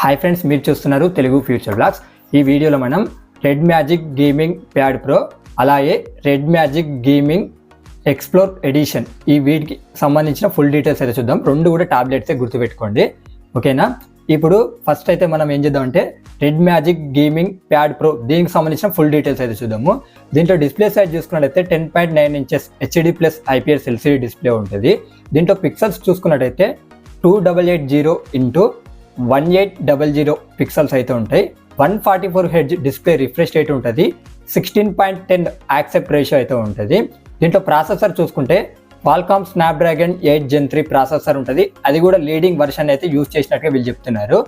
Hi friends, మీరు చూస్తున్నారు Telugu future blogs. ఈ వీడియోలో మనం Red Magic gaming pad pro అలాగే Red Magic gaming explorer edition ఈ వీటికి సంబంధించిన ఫుల్ డీటెయిల్స్ అయితే చూద్దాం. రెండు కూడా టాబ్లెట్సే గుర్తుపెట్టుకోండి, ఓకేనా. ఇప్పుడు ఫస్ట్ అయితే మనం ఏం చేద్దామంటే red Magic gaming pad pro దీనికి సంబంధించిన ఫుల్ డీటెయిల్స్ అయితే చూద్దాము. దీంట్లో డిస్ప్లే సైజ్ చూసుకున్నట్టయితే 10.9 inches HD plus IPS LCD display ఉంటుంది. దీంట్లో పిక్సెల్స్ చూసుకున్నట్టయితే 2880 ఇంటూ 1800 పిక్సెల్స్ అయితే ఉంటాయి. 144 హెర్ట్జ్ డిస్ప్లే రిఫ్రెష్ రేట్ ఉంటుంది. 16.10 యాక్సెప్ట్ రేషియో అయితే ఉంటుంది. దీంట్లో ప్రాసెసర్ చూసుకుంటే క్వాల్కామ్ స్నాప్డ్రాగన్ 8 Gen 3 ప్రాసెసర్ ఉంటుంది. అది కూడా లీడింగ్ వర్షన్ అయితే యూజ్ చేసినట్టుగా వీళ్ళు చెప్తున్నారు.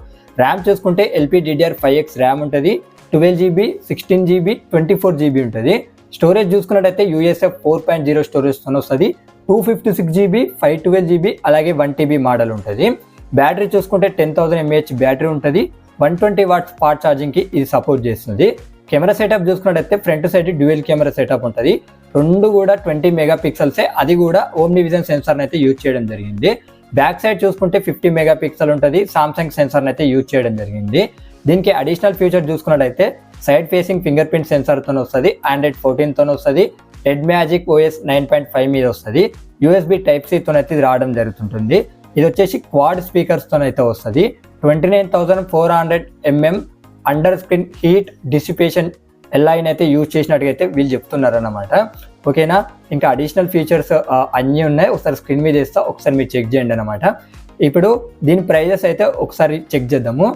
ర్యామ్ చూసుకుంటే LPDDR5X ర్యామ్ ఉంటుంది. 12GB, 16GB, 24GB ఉంటుంది. స్టోరేజ్ చూసుకున్నట్టయితే USF 4.0 స్టోరేజ్తో వస్తుంది. 256GB, 512GB అలాగే 1TB మోడల్ ఉంటుంది. బ్యాటరీ చూసుకుంటే 10,000 mAh బ్యాటరీ ఉంటుంది. 120 వాట్స్ ఫాస్ట్ ఛార్జింగ్కి ఇది సపోర్ట్ చేస్తుంది. కెమెరా సెటప్ చూసుకున్నట్టయితే front side dual camera setup ఉంటుంది. రెండు కూడా 20 మెగాపిక్సెల్సే, అది కూడా ఓమ్ని విజన్ సెన్సార్ని అయితే యూజ్ చేయడం జరిగింది. బ్యాక్ సైడ్ చూసుకుంటే 50 మెగాపిక్సెల్ ఉంటుంది. సామ్సంగ్ సెన్సార్ని అయితే యూజ్ చేయడం జరిగింది. దీనికి అడిషనల్ ఫీచర్ చూసుకున్నట్టయితే సైడ్ ఫేసింగ్ ఫింగర్ ప్రింట్ సెన్సార్తో వస్తుంది. Android 14తో వస్తుంది. రెడ్ మ్యాజిక్ OS 9.5 మీద వస్తుంది. USB Type-C అయితే ఇది రావడం జరుగుతుంటుంది. ఇది వచ్చేసి క్వాడ్ స్పీకర్స్తో అయితే వస్తుంది. 29,400 mm under screen heat dissipation LIని అయితే యూజ్ చేసినట్టుగా అయితే వీళ్ళు చెప్తున్నారు అన్నమాట, ఓకేనా. ఇంకా అడిషనల్ ఫీచర్స్ అన్నీ ఉన్నాయి. ఒకసారి స్క్రీన్ మీద వేస్తా, ఒకసారి మీరు చెక్ చేయండి అనమాట. ఇప్పుడు దీని ప్రైజెస్ అయితే ఒకసారి చెక్ చేద్దాము.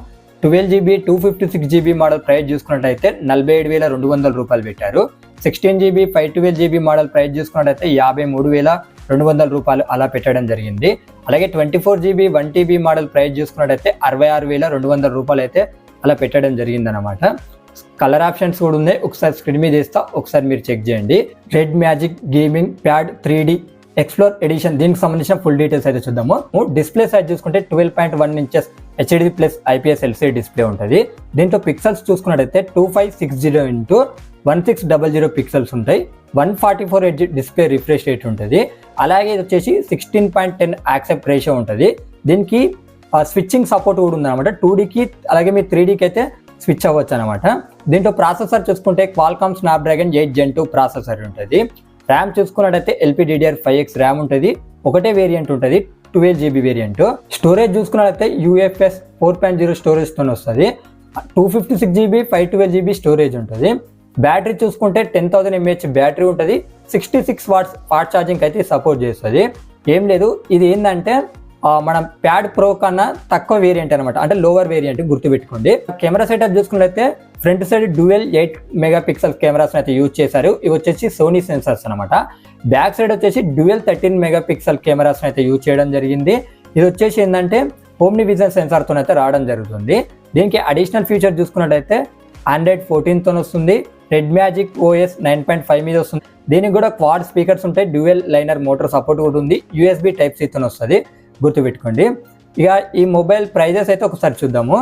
12GB, 256GB మోడల్ ప్రైస్ చూసుకున్నట్టయితే 47,200 రూపాయలు పెట్టారు. 16GB, 512GB మోడల్ ప్రైస్ చూసుకున్నట్టయితే 53,200 రూపాయలు అలా పెట్టడం జరిగింది. అలాగే 24GB, 1TB మోడల్ ప్రైస్ చూసుకున్నట్టయితే 66,200 రూపాయలు అయితే అలా పెట్టడం జరిగిందనమాట. కలర్ ఆప్షన్స్ కూడా ఉన్నాయి. ఒకసారి స్క్రీన్ మీద వేస్తా, ఒకసారి మీరు చెక్ చేయండి. Red Magic gaming pad 3D explore edition దీనికి సంబంధించిన ఫుల్ డీటెయిల్స్ అయితే చూద్దాము. డిస్ప్లే సైజ్ చూసుకుంటే 12.1 inches HD plus IPS LCD display ఉంటుంది. దీంట్లో పిక్సెల్స్ చూసుకున్నట్టయితే 2560 ఇంటూ 1600 పిక్సెల్స్ ఉంటాయి. 144 హెర్ట్జ్ డిస్ప్లే రిఫ్రెష్ రేట్ ఉంటుంది. అలాగే ఇది వచ్చేసి 16.10 యాక్సెప్ట్ రేషియో ఉంటుంది. దీనికి స్విచ్చింగ్ సపోర్ట్ కూడా ఉందన్నమాట. 2Dకి అలాగే మీ 3Dకి అయితే స్విచ్ అవ్వచ్చు అనమాట. దీంట్లో ప్రాసెసర్ చూసుకుంటే క్వాల్కామ్ స్నాప్డ్రాగన్ 8 Gen 2 ప్రాసెసర్ ఉంటుంది. ర్యామ్ చూసుకున్నట్టయితే LPDDR5X ర్యామ్ ఉంటుంది. ఒకటే వేరియంట్ ఉంటుంది, 12GB వేరియంట్. స్టోరేజ్ చూసుకున్నట్టయితే UFS 4.0 స్టోరేజ్తో వస్తుంది. 256GB, 512GB స్టోరేజ్ ఉంటుంది. బ్యాటరీ చూసుకుంటే 10,000 mAh బ్యాటరీ ఉంటుంది. 66 వాట్స్ ఫాస్ట్ ఛార్జింగ్ అయితే సపోర్ట్ చేస్తుంది. ఏం లేదు, ఇది ఏంటంటే మనం ప్యాడ్ ప్రో కన్నా తక్కువ వేరియంట్ అనమాట, అంటే లోవర్ వేరియంట్ గుర్తుపెట్టుకోండి. కెమెరా సెటప్ చూసుకున్నట్లయితే front side dual 8 megapixel cameras అయితే యూజ్ చేశారు. ఇవి వచ్చేసి సోనీ సెన్సార్స్ అనమాట. బ్యాక్ సైడ్ వచ్చేసి డ్యూయల్ 13 మెగాపిక్సెల్ కెమెరాస్ అయితే యూజ్ చేయడం జరిగింది. ఇది వచ్చేసి ఏంటంటే ఓమ్ని విజన్ సెన్సార్తో అయితే రావడం జరుగుతుంది. దీనికి అడిషనల్ ఫీచర్ చూసుకున్నట్టయితే Android 14తో వస్తుంది. రెడ్ మ్యాజిక్ OS 9.5 మీద వస్తుంది. దీనికి కూడా క్వాడ్ స్పీకర్స్ ఉంటాయి. డ్యూయల్ లైనర్ మోటార్ సపోర్ట్ కూడా ఉంది. USB Type-Cతో వస్తుంది, గుర్తుపెట్టుకోండి. ఇక ఈ మొబైల్ ప్రైజెస్ అయితే ఒకసారి చూద్దాము.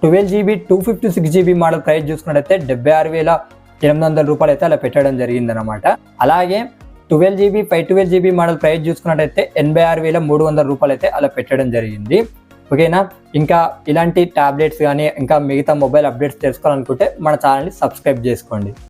12GB, 256GB మోడల్ ప్రైస్ చూసుకున్నట్టయితే 76,800 రూపాయలు అయితే అలా పెట్టడం జరిగిందనమాట. అలాగే 12GB, 512GB మోడల్ ప్రైస్ చూసుకున్నట్టయితే 86,300 రూపాయలు అయితే అలా పెట్టడం జరిగింది, ఓకేనా. ఇంకా ఇలాంటి టాబ్లెట్స్ కానీ ఇంకా మిగతా మొబైల్ అప్డేట్స్ తెలుసుకోవాలనుకుంటే మన ఛానల్ని సబ్స్క్రైబ్ చేసుకోండి.